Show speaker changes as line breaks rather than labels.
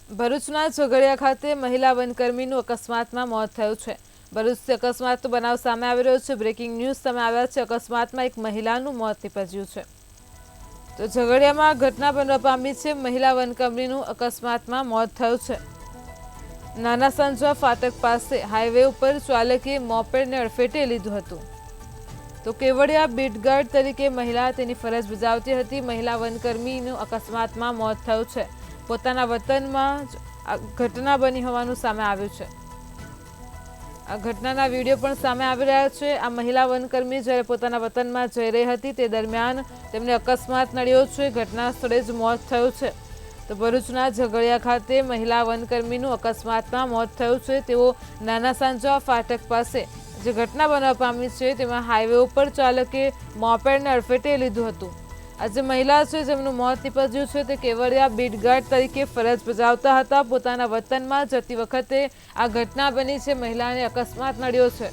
ભરૂચના ઝઘડિયા ખાતે મહિલા વનકર્મીનું અકસ્માતમાં મોત થયું છે। ભરૂચથી અકસ્માતનો બનાવ સામે આવી રહ્યો છે। બ્રેકિંગ ન્યૂઝ સામે આવ્યા છે। અકસ્માતમાં એક મહિલાનું મોત નીપજ્યું છે। તો ઝઘડિયામાં ઘટના બનવા પામી છે। મહિલા વનકર્મીનું અકસ્માતમાં મોત થયું છે। નાના સંજવા ફાટક પાસે હાઈવે ઉપર ચાલકે મોપેડને અડફેટે લીધું હતું। તો કેવડિયા બીટગાર્ડ તરીકે મહિલા તેની ફરજ બજાવતી હતી। મહિલા વનકર્મીનું અકસ્માતમાં મોત થયું છે। પોતાના વતનમાં જ આ ઘટના બની હોવાનું સામે આવ્યું છે। આ ઘટનાના વિડીયો પણ સામે આવી રહ્યા છે। આ મહિલા વનકર્મી જ્યારે પોતાના વતનમાં જઈ રહી હતી તે દરમિયાન તેમને અકસ્માત નડ્યો છે। ઘટના સ્થળે જ મોત થયું છે। તો ભરૂચના ઝઘડિયા ખાતે મહિલા વનકર્મીનું અકસ્માતમાં મોત થયું છે। તેઓ નાના સાંજવા ફાટક પાસે જે ઘટના બનવા પામી છે તેમાં હાઈવે ઉપર ચાલકે મોપેડને અડફેટે લીધું હતું। આ જે મહિલા છે જેમનું મોત નીપજ્યું છે તે કેવડિયા બીટગાર્ડ તરીકે ફરજ બજાવતા હતા। પોતાના વતનમાં જતી વખતે આ ઘટના બની છે। મહિલાને અકસ્માત નડ્યો છે।